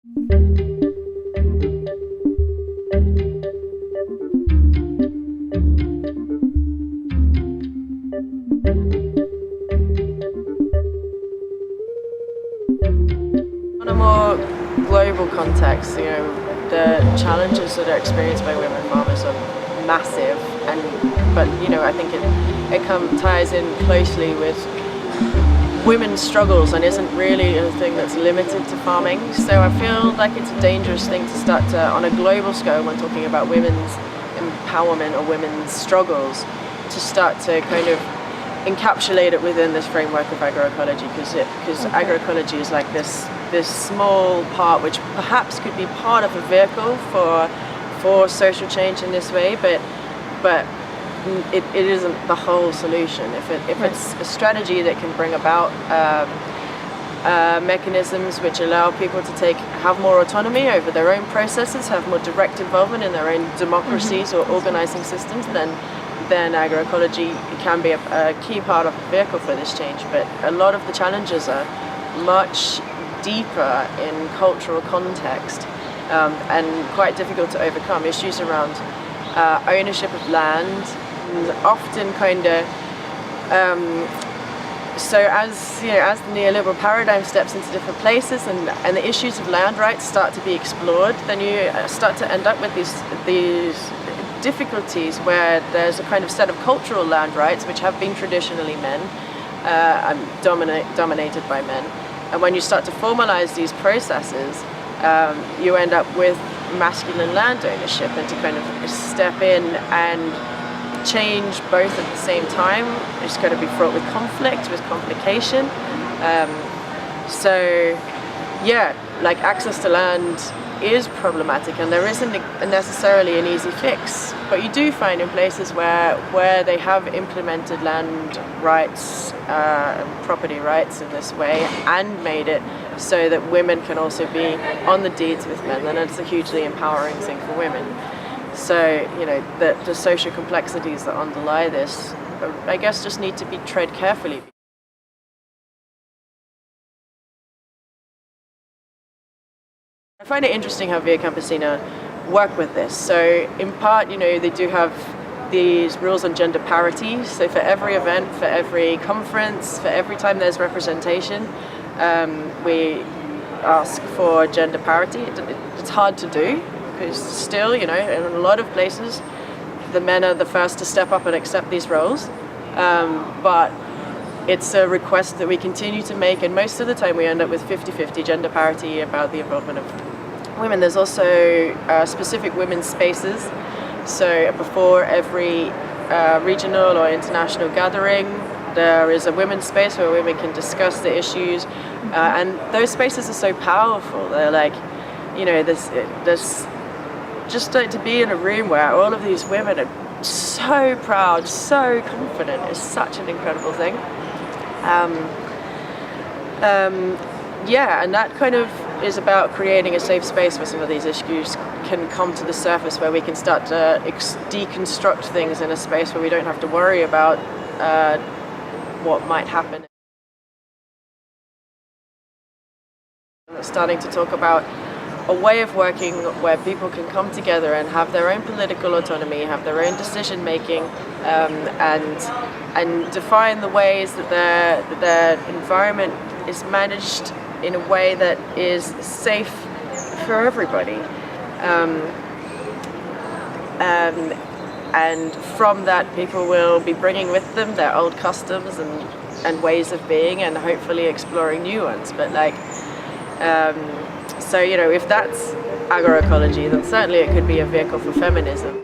On a more global context, the challenges that are experienced by women farmers are massive, but I think it ties in closely with women's struggles and isn't really a thing that's limited to farming. So I feel like it's a dangerous thing to start to, on a global scale, when talking about women's empowerment or women's struggles, to start to kind of encapsulate it within this framework of agroecology, because agroecology is like this small part which perhaps could be part of a vehicle for social change in this way, but it isn't the whole solution. If it's a strategy that can bring about mechanisms which allow people to have more autonomy over their own processes, have more direct involvement in their own democracies or organizing systems, then agroecology can be a key part of the vehicle for this change. But a lot of the challenges are much deeper in cultural context and quite difficult to overcome. Issues around ownership of land, often so as the neoliberal paradigm steps into different places and the issues of land rights start to be explored, then you start to end up with these difficulties where there's a kind of set of cultural land rights which have been traditionally men and dominated by men. And when you start to formalize these processes, you end up with masculine land ownership, and to kind of step in and change both at the same time, it's going to be fraught with conflict, with complication. So yeah, like access to land is problematic, and there isn't necessarily an easy fix, but you do find in places where they have implemented land rights, property rights in this way, and made it so that women can also be on the deeds with men, then it's a hugely empowering thing for women. So the social complexities that underlie this, I guess, just need to be tread carefully. I find it interesting how Via Campesina work with this. So in part, they do have these rules on gender parity. So for every event, for every conference, for every time there's representation, we ask for gender parity. It's hard to do because still, in a lot of places, the men are the first to step up and accept these roles. But it's a request that we continue to make, and most of the time we end up with 50-50 gender parity about the involvement of women. There's also specific women's spaces. So before every regional or international gathering, there is a women's space where women can discuss the issues, and those spaces are so powerful. They're like, there's just like to be in a room where all of these women are so proud, so confident is such an incredible thing. Yeah, and that kind of is about creating a safe space where some of these issues can come to the surface, where we can start to deconstruct things in a space where we don't have to worry about what might happen. Starting to talk about a way of working where people can come together and have their own political autonomy, have their own decision making, and define the ways that their environment is managed in a way that is safe for everybody. And from that, people will be bringing with them their old customs and ways of being, and hopefully exploring new ones. But so if that's agroecology, then certainly it could be a vehicle for feminism.